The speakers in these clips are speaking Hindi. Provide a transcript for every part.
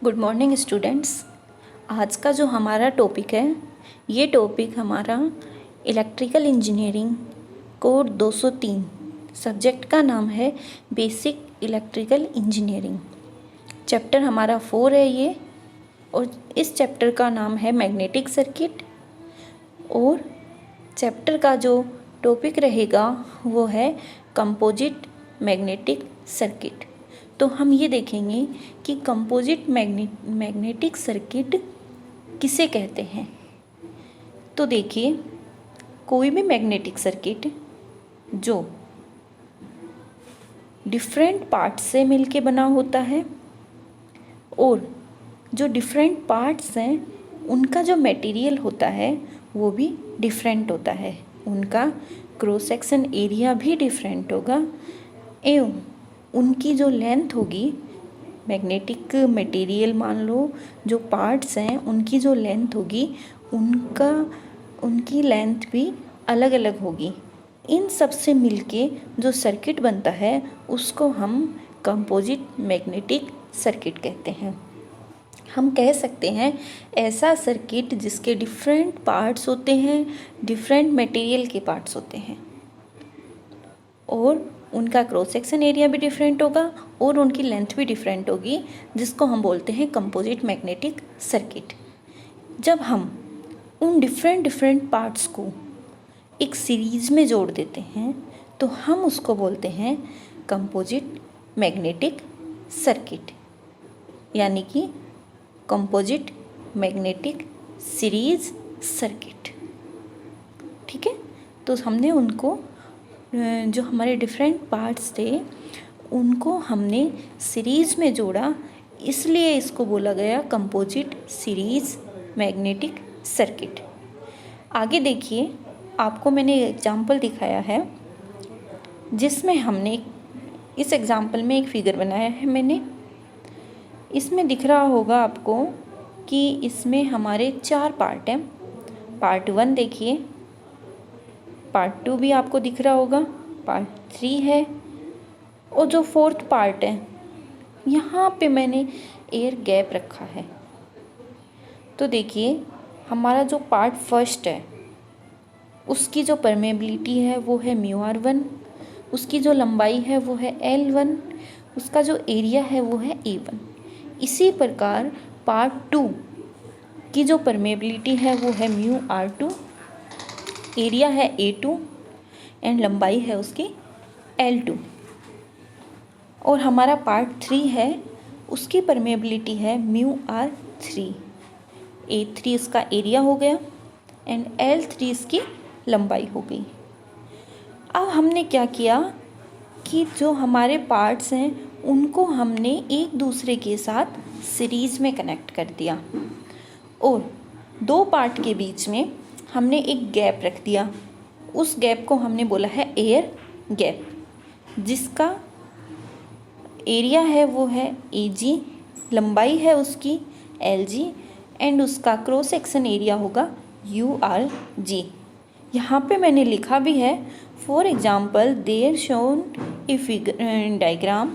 Good morning students. आज का जो हमारा टॉपिक है, ये टॉपिक हमारा इलेक्ट्रिकल इंजीनियरिंग कोड 203 सब्जेक्ट का नाम है बेसिक इलेक्ट्रिकल इंजीनियरिंग। चैप्टर हमारा 4 है ये, और इस चैप्टर का नाम है मैग्नेटिक सर्किट। और चैप्टर का जो टॉपिक रहेगा वो है कंपोजिट मैग्नेटिक सर्किट। तो हम ये देखेंगे कि कंपोजिट मैग्नेटिक सर्किट किसे कहते हैं। तो देखिए, कोई भी मैग्नेटिक सर्किट जो डिफरेंट पार्ट्स से मिलके बना होता है, और जो डिफरेंट पार्ट्स हैं उनका जो मटेरियल होता है वो भी डिफरेंट होता है, उनका क्रॉस सेक्शन एरिया भी डिफरेंट होगा, एवं उनकी जो लेंथ होगी, मैग्नेटिक मटेरियल मान लो जो पार्ट्स हैं उनकी जो लेंथ होगी उनकी लेंथ भी अलग अलग होगी। इन सब से मिलके जो सर्किट बनता है उसको हम कंपोजिट मैग्नेटिक सर्किट कहते हैं। हम कह सकते हैं ऐसा सर्किट जिसके डिफरेंट पार्ट्स होते हैं, डिफरेंट मटेरियल के पार्ट्स होते हैं, और उनका क्रॉस सेक्शन एरिया भी डिफरेंट होगा और उनकी लेंथ भी डिफरेंट होगी, जिसको हम बोलते हैं कंपोजिट मैग्नेटिक सर्किट। जब हम उन डिफरेंट पार्ट्स को एक सीरीज में जोड़ देते हैं तो हम उसको बोलते हैं कंपोजिट मैग्नेटिक सर्किट, यानी कि कंपोजिट मैग्नेटिक सीरीज सर्किट। ठीक है, तो हमने उनको जो हमारे डिफरेंट पार्ट्स थे उनको हमने सीरीज़ में जोड़ा, इसलिए इसको बोला गया कंपोजिट सीरीज़ मैग्नेटिक सर्किट। आगे देखिए, आपको मैंने एग्जांपल दिखाया है जिसमें हमने इस एग्जांपल में एक फिगर बनाया है मैंने। इसमें दिख रहा होगा आपको कि इसमें हमारे 4 पार्ट हैं। पार्ट 1 देखिए, पार्ट 2 भी आपको दिख रहा होगा, पार्ट 3 है, और जो 4th पार्ट है यहाँ पे मैंने एयर गैप रखा है। तो देखिए, हमारा जो पार्ट फर्स्ट है उसकी जो परमेबिलिटी है वो है μr1, उसकी जो लंबाई है वो है L1, उसका जो एरिया है वो है A1। इसी प्रकार पार्ट 2 की जो परमेबिलिटी है वो है μr2, एरिया है A2 एंड लंबाई है उसकी L2। और हमारा पार्ट 3 है, उसकी परमेबिलिटी है μr3, A3 इसका एरिया हो गया एंड L3 इसकी लंबाई हो गई। अब हमने क्या किया कि जो हमारे पार्ट्स हैं उनको हमने एक दूसरे के साथ सीरीज़ में कनेक्ट कर दिया, और 2 पार्ट के बीच में हमने एक गैप रख दिया। उस गैप को हमने बोला है एयर गैप, जिसका एरिया है वो है AG, लंबाई है उसकी LG एंड उसका क्रॉस सेक्शन एरिया होगा URG। यहाँ पे मैंने लिखा भी है, for example there shown a figure diagram,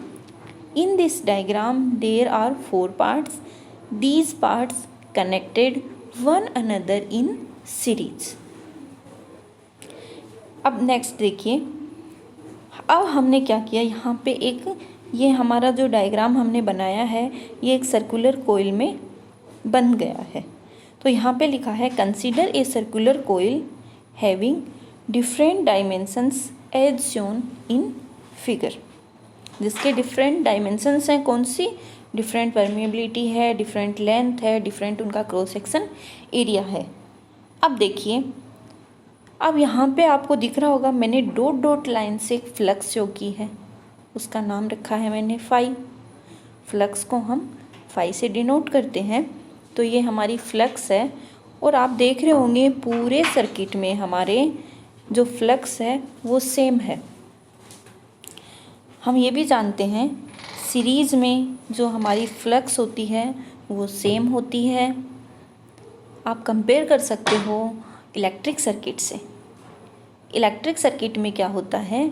in this diagram there are 4 parts, these parts connected one another in series. अब नेक्स्ट देखिए, अब हमने क्या किया, यहाँ पे ये हमारा जो डायग्राम हमने बनाया है ये एक सर्कुलर कोइल में बन गया है। तो यहाँ पे लिखा है consider a circular coil having different dimensions as shown in figure, जिसके डिफरेंट डायमेंशंस हैं, कौन सी, डिफरेंट परमेबिलिटी है, डिफरेंट लेंथ है, डिफरेंट उनका क्रॉस सेक्शन एरिया है। अब देखिए, अब यहाँ पे आपको दिख रहा होगा मैंने डॉट डॉट लाइन से एक फ्लक्स शो की है, उसका नाम रखा है मैंने फाई। फ्लक्स को हम फाई से डिनोट करते हैं। तो ये हमारी फ्लक्स है, और आप देख रहे होंगे पूरे सर्किट में हमारे जो फ्लक्स है वो सेम है। हम ये भी जानते हैं सीरीज़ में जो हमारी फ्लक्स होती है वो सेम होती है। आप कंपेयर कर सकते हो इलेक्ट्रिक सर्किट से। इलेक्ट्रिक सर्किट में क्या होता है,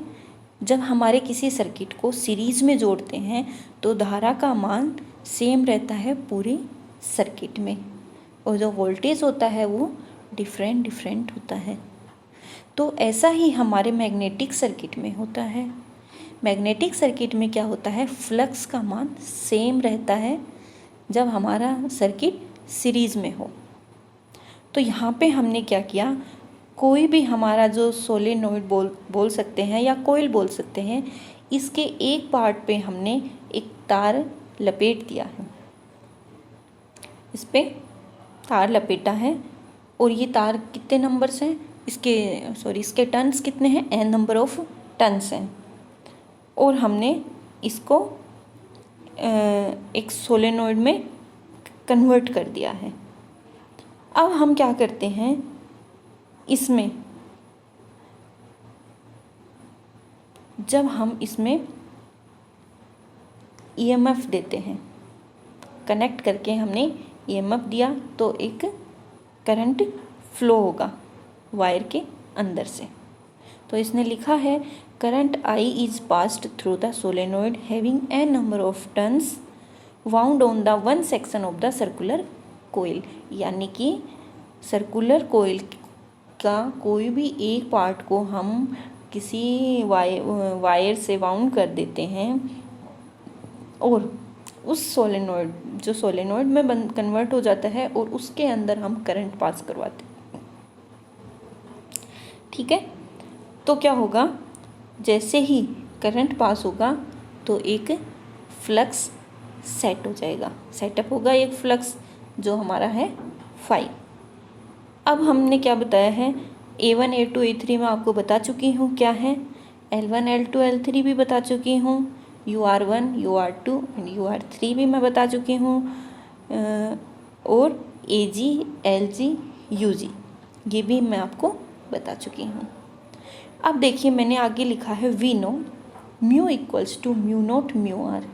जब हमारे किसी सर्किट को सीरीज़ में जोड़ते हैं तो धारा का मान सेम रहता है पूरे सर्किट में, और जो वोल्टेज होता है वो डिफरेंट डिफरेंट होता है। तो ऐसा ही हमारे मैग्नेटिक सर्किट में होता है। मैग्नेटिक सर्किट में क्या होता है, फ्लक्स का मान सेम रहता है जब हमारा सर्किट सीरीज़ में हो। तो यहाँ पे हमने क्या किया, कोई भी हमारा जो सोलेनोइड बोल सकते हैं या कोइल बोल सकते हैं, इसके एक पार्ट पे हमने एक तार लपेट दिया है, इस पे तार लपेटा है। और ये तार कितने नंबर्स हैं, इसके टर्न्स कितने हैं, n नंबर ऑफ टर्न्स हैं। और हमने इसको एक सोलेनोइड में कन्वर्ट कर दिया है। अब हम क्या करते हैं, इसमें जब हम इसमें ईएमएफ देते हैं, कनेक्ट करके हमने ईएमएफ दिया तो एक करंट फ्लो होगा वायर के अंदर से। तो इसने लिखा है current I is passed through the solenoid having n number of turns wound on the one section of the circular coil. यानी कि सर्कुलर कोइल का कोई भी एक पार्ट को हम किसी वायर से वाउंड कर देते हैं और उस सोलेनोइड में कन्वर्ट हो जाता है और उसके अंदर हम करंट पास करवाते हैं। ठीक है, तो क्या होगा, जैसे ही करंट पास होगा तो एक फ्लक्स सेट हो जाएगा, सेटअप होगा एक फ्लक्स जो हमारा है फाई। अब हमने क्या बताया है, A1 A2 A3 मैं आपको बता चुकी हूँ क्या है, L1 L2 L3 भी बता चुकी हूँ, UR1 UR2 एंड UR3 भी मैं बता चुकी हूँ, और AG LG UG ये भी मैं आपको बता चुकी हूँ। अब देखिए मैंने आगे लिखा है we know mu equals to mu naught mu R.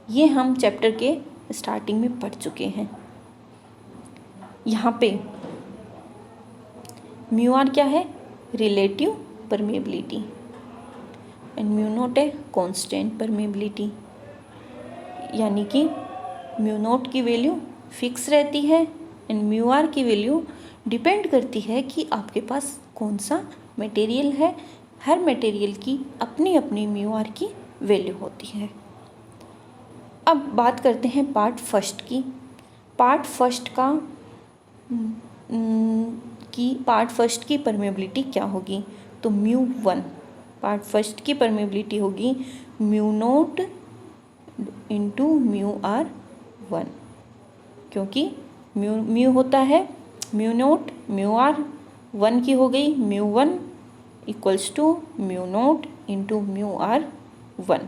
ये हम चैप्टर के स्टार्टिंग में पढ़ चुके हैं। यहाँ पे म्यू आर क्या है, relative permeability, and mu naught है कांस्टेंट परमेबिलिटी। यानी कि म्यू नॉट की वैल्यू फिक्स रहती है एंड म्यू आर की वैल्यू डिपेंड करती है कि आपके पास कौन सा मटेरियल है। हर मटेरियल की अपनी अपनी म्यू आर की वैल्यू होती है। अब बात करते हैं पार्ट फर्स्ट की। पार्ट फर्स्ट की परमेबिलिटी क्या होगी, तो म्यू वन, पार्ट फर्स्ट की परमेबिलिटी होगी mu naught into mu R one, क्योंकि म्यू होता है mu naught, mu R one की हो गई mu one equals to mu naught into mu R one.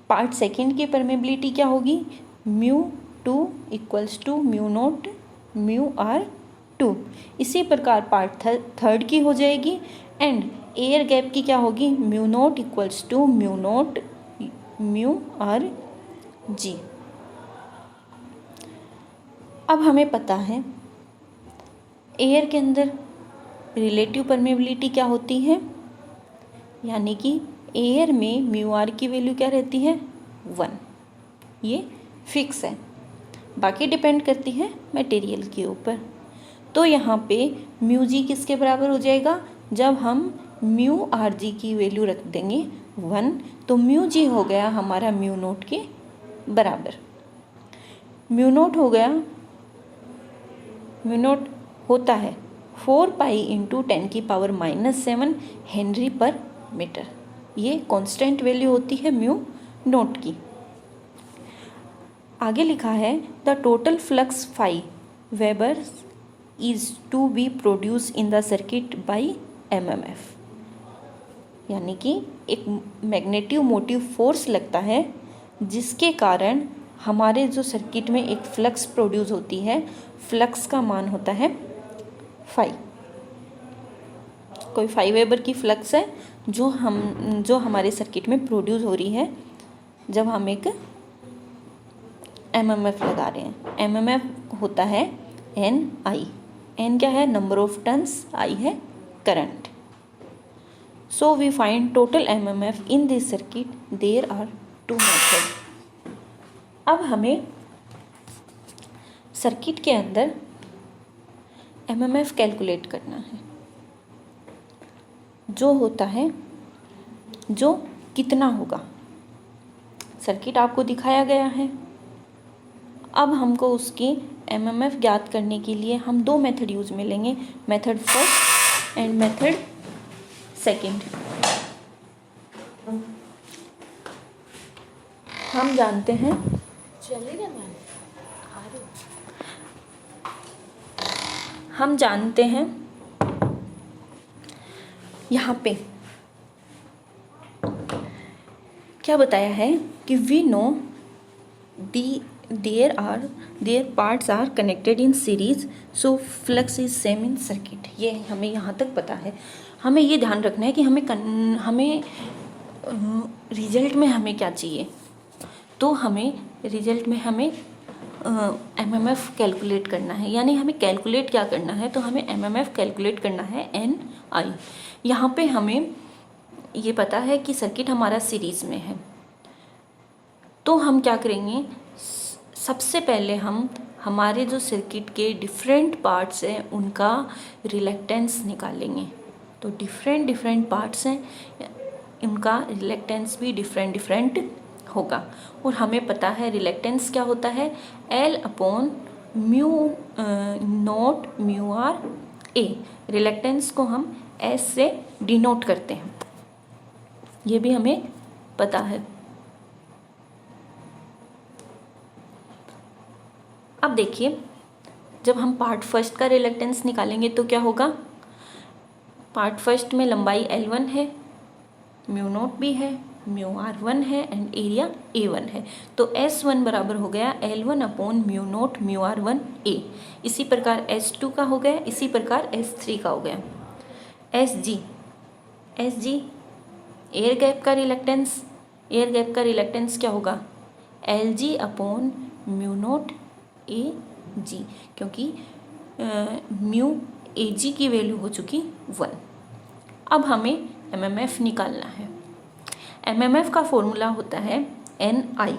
Part second की परमेबिलिटी क्या होगी, mu two equals to mu naught mu R two. इसी प्रकार पार्ट थर्ड की हो जाएगी एंड एयर गैप की क्या होगी, mu naught equals to mu naught mu R G. अब हमें पता है एयर के अंदर रिलेटिव परमेबिलिटी क्या होती है, यानी कि एयर में म्यू आर की वैल्यू क्या रहती है, वन। ये फिक्स है, बाकी डिपेंड करती है मटेरियल के ऊपर। तो यहाँ पे म्यू जी किसके बराबर हो जाएगा, जब हम म्यू आर जी की वैल्यू रख देंगे वन तो म्यू जी हो गया हमारा म्यू नोट के बराबर। म्यू नोट हो गया, म्यू नोट होता है 4 pi into 10⁻⁻7 henry per metre. ये कांस्टेंट वैल्यू होती है म्यू नोट की। आगे लिखा है the total flux phi weber is to be produce in the circuit by MMF. यानी कि एक मैग्नेटिव मोटिव फोर्स लगता है जिसके कारण हमारे जो सर्किट में एक फ्लक्स प्रोड्यूस होती है, फ्लक्स का मान होता है फाई। कोई 5 वेबर की फ्लक्स है जो हमारे सर्किट में प्रोड्यूस हो रही है जब हम एक एमएमएफ लगा रहे हैं। एमएमएफ होता है एन आई। एन क्या है, नंबर ऑफ टर्न्स, आई है current. So we find total MMF in this circuit. There are 2 method. अब हमें सर्किट के अंदर एमएमएफ कैलकुलेट करना है, जो होता है जो कितना होगा। सर्किट आपको दिखाया गया है। अब हमको उसकी एमएमएफ ज्ञात करने के लिए हम दो मेथड यूज़ में लेंगे, method first and method second. हम जानते हैं यहाँ पे क्या बताया है कि we know there parts are connected in series, so flux is same in circuit. ये हमें यहाँ तक पता है। हमें ये ध्यान रखना है कि हमें रिजल्ट में हमें क्या चाहिए। तो हमें रिजल्ट में हमें एमएमएफ कैलकुलेट करना है, यानी हमें कैलकुलेट क्या करना है, तो हमें एमएमएफ कैलकुलेट करना है एन आई। यहाँ पे हमें ये पता है कि सर्किट हमारा सीरीज़ में है, तो हम क्या करेंगे, सबसे पहले हम हमारे जो सर्किट के डिफरेंट पार्ट्स हैं उनका रिलेक्टेंस निकालेंगे। तो डिफरेंट पार्ट्स हैं, उनका रिलेक्टेंस भी डिफरेंट होगा। और हमें पता है रिलेक्टेंस क्या होता है, L upon mu naught mu R A. Reluctance को हम S से डिनोट करते हैं, ये भी हमें पता है। अब देखिए, जब हम पार्ट फर्स्ट का रिलेक्टेंस निकालेंगे तो क्या होगा, पार्ट फर्स्ट में लंबाई L1 है, म्यू नॉट भी है, म्यू R1 है एंड एरिया A1 है। तो S1 बराबर हो गया L1 upon mu naught mu R1 A। इसी प्रकार S2 का हो गया, इसी प्रकार S3 का हो गया। SG एयर गैप का रिलेक्टेंस क्या होगा, LG upon mu not AG, क्योंकि म्यू AG की वैल्यू हो चुकी 1। अब हमें एमएमएफ निकालना है। एमएमएफ का फॉर्मूला होता है NI,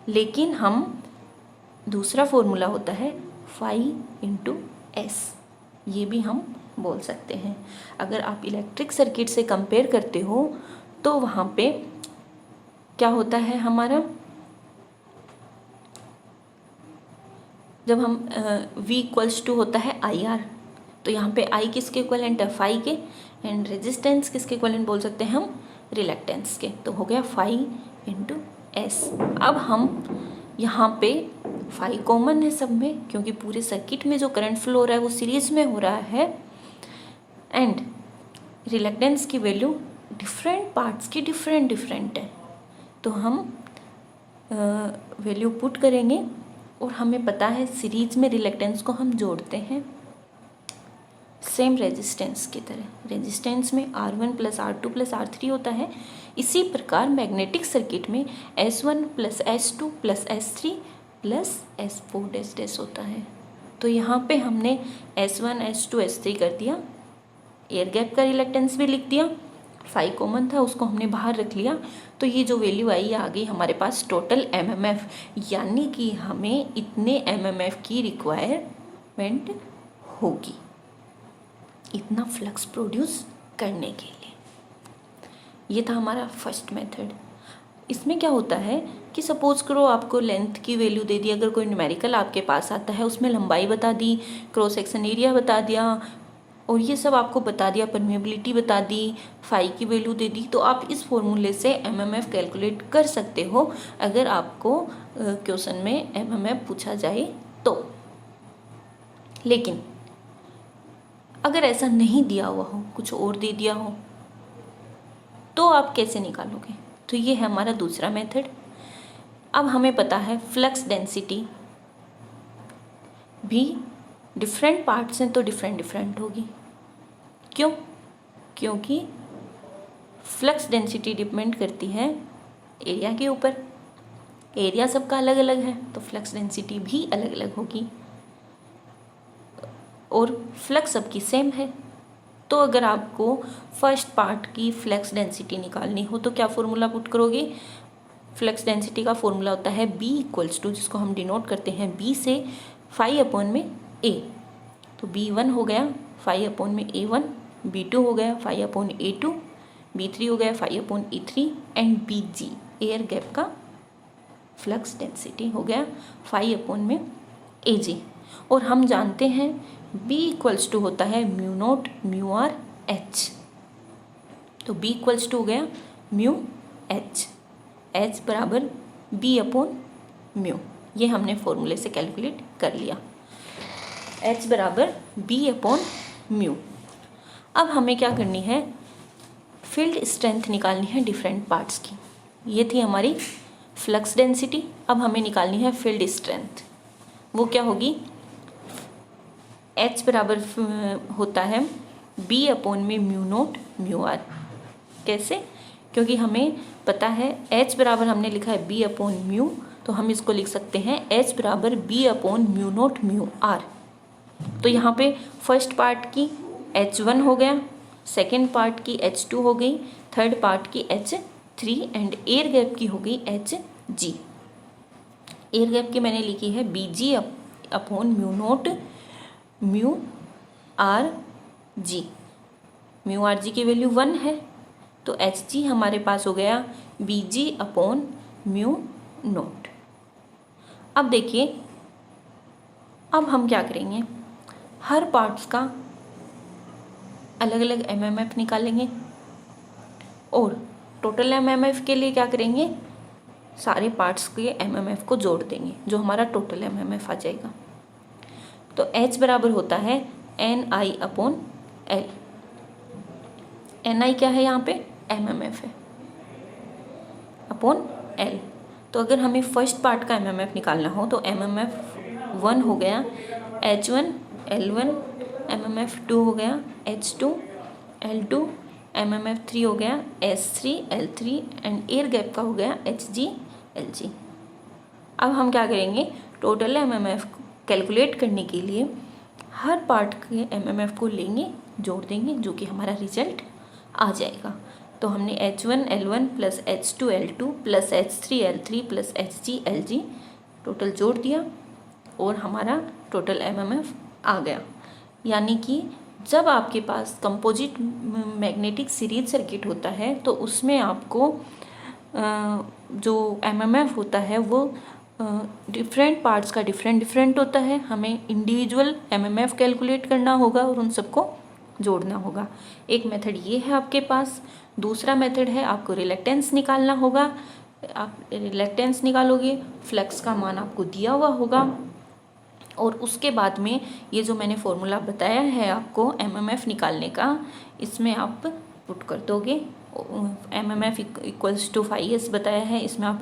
लेकिन हम दूसरा फॉर्मूला होता है फाई इंटू S, ये भी हम बोल सकते हैं। अगर आप इलेक्ट्रिक सर्किट से कंपेयर करते हो तो वहाँ पे क्या होता है हमारा, जब हम V इक्वल्स टू होता है IR, तो यहाँ पे I किसके इक्वलेंट है, फाई के, एंड रेजिस्टेंस किसके इक्वलेंट बोल सकते हैं हम, रिलेक्टेंस के। तो हो गया फाई इंटू S। अब हम यहाँ पे फाई कॉमन है सब में, क्योंकि पूरे सर्किट में जो करंट फ्लो हो रहा है वो सीरीज में हो रहा है, एंड रिलेक्टेंस की वैल्यू डिफरेंट पार्ट्स की डिफरेंट है। तो हम वैल्यू पुट करेंगे और हमें पता है सीरीज में रिलेक्टेंस को हम जोड़ते हैं सेम रेजिस्टेंस की तरह। रेजिस्टेंस में R1 plus R2 plus R3 होता है। इसी प्रकार मैग्नेटिक सर्किट में S1 plus S2 plus S3 plus S4 dash होता है। तो यहाँ पे हमने S1 S2 S3 कर दिया, एयर गैप का रिलेक्टेंस भी लिख दिया, फाई कॉमन था उसको हमने बाहर रख लिया। तो ये जो वैल्यू आई आ गई हमारे पास टोटल एमएमएफ, यानी कि हमें इतने एमएमएफ की रिक्वायरमेंट होगी इतना फ्लक्स प्रोड्यूस करने के लिए। ये था हमारा फर्स्ट मेथड। इसमें क्या होता है कि सपोज करो आपको लेंथ की वैल्यू दे दी, अगर कोई न्यूमेरिकल आपके पास आता है उसमें लंबाई बता दी, क्रॉस सेक्शन एरिया बता दिया और ये सब आपको बता दिया, परमेबिलिटी बता दी, फाई की वैल्यू दे दी, तो आप इस फॉर्मूले से एमएमएफ कैलकुलेट कर सकते हो अगर आपको क्वेश्चन में एमएमएफ पूछा जाए तो। लेकिन अगर ऐसा नहीं दिया हुआ हो, कुछ और दे दिया हो, तो आप कैसे निकालोगे? तो ये है हमारा दूसरा मेथड। अब हमें पता है फ्लक्स डेंसिटी भी डिफरेंट पार्ट्स हैं तो डिफरेंट होगी। क्यों? क्योंकि फ्लक्स डेंसिटी डिपेंड करती है एरिया के ऊपर। एरिया सबका अलग अलग है तो फ्लक्स डेंसिटी भी अलग अलग होगी, और फ्लक्स सबकी सेम है। तो अगर आपको फर्स्ट पार्ट की फ्लक्स डेंसिटी निकालनी हो तो क्या फॉर्मूला पुट करोगे? फ्लक्स डेंसिटी का फॉर्मूला होता है B इक्वल्स टू, जिसको हम डिनोट करते हैं B से, फाई अपॉन में ए, तो B1 हो गया फाई अपॉन में A1, B2 हो गया फाई अपॉन A2, B3 हो गया phi upon E3 and BG air gap का फ्लक्स डेंसिटी हो गया फाई अपॉन में AG। और हम जानते हैं B इक्वल्स टू होता है mu naught mu R H, तो B इक्वल्स टू हो गया म्यू H, H बराबर B अपॉन म्यू, ये हमने फॉर्मूले से कैलकुलेट कर लिया, H बराबर B अपॉन म्यू। अब हमें क्या करनी है, फील्ड स्ट्रेंथ निकालनी है डिफरेंट पार्ट्स की। ये थी हमारी फ्लक्स डेंसिटी, अब हमें निकालनी है फील्ड स्ट्रेंथ। वो क्या होगी, H बराबर होता है B अपॉन में म्यू नोट म्यू आर। कैसे, क्योंकि हमें पता है H बराबर हमने लिखा है B अपॉन म्यू, तो हम इसको लिख सकते हैं H बराबर B upon mu naught mu R. तो यहाँ पे फर्स्ट पार्ट की H1 हो गया, सेकेंड पार्ट की H2 हो गई, थर्ड पार्ट की H3 एंड एयर गैप की हो गई Hg। एयर गैप की मैंने लिखी है Bg upon mu naught mu R जी, म्यू आर जी की वैल्यू 1 है, तो Hg हमारे पास हो गया Bg अपॉन म्यू नोट। अब देखिए, अब हम क्या करेंगे, हर पार्ट्स का अलग अलग MMF निकालेंगे और टोटल MMF के लिए क्या करेंगे, सारे पार्ट्स के MMF को जोड़ देंगे, जो हमारा टोटल MMF आ जाएगा। तो H बराबर होता है NI अपॉन L। NI क्या है, यहाँ पे MMF है, अपॉन L। तो अगर हमें फर्स्ट पार्ट का MMF निकालना हो तो MMF 1 हो गया H1 L1, MMF 2 हो गया H2 L2, MMF 3 हो गया S3 L3 and air gap का हो गया Hg Lg। अब हम क्या करेंगे, टोटल MMF कैलकुलेट करने के लिए हर पार्ट के MMF को लेंगे, जोड़ देंगे, जो कि हमारा रिजल्ट आ जाएगा। तो हमने H1 L1 plus H2 L2 plus H3 L3 plus Hg Lg total जोड़ दिया और हमारा टोटल MMF आ गया। यानी कि जब आपके पास कंपोजिट मैग्नेटिक सीरीज सर्किट होता है तो उसमें आपको जो MMF होता है वो डिफरेंट पार्ट्स का डिफरेंट होता है। हमें इंडिविजुअल MMF कैलकुलेट करना होगा और उन सबको जोड़ना होगा। एक मेथड ये है आपके पास, दूसरा मेथड है आपको रिलेक्टेंस निकालना होगा। आप रिलेक्टेंस निकालोगे, फ्लक्स का मान आपको दिया हुआ होगा और उसके बाद में ये जो मैंने फॉर्मूला बताया है आपको MMF निकालने का, इसमें आप पुट कर दोगे। MMF equals to phi S बताया है, इसमें आप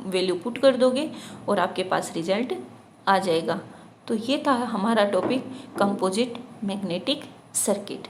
वैल्यू पुट कर दोगे और आपके पास रिजल्ट आ जाएगा। तो ये था हमारा टॉपिक कंपोजिट मैग्नेटिक सर्किट।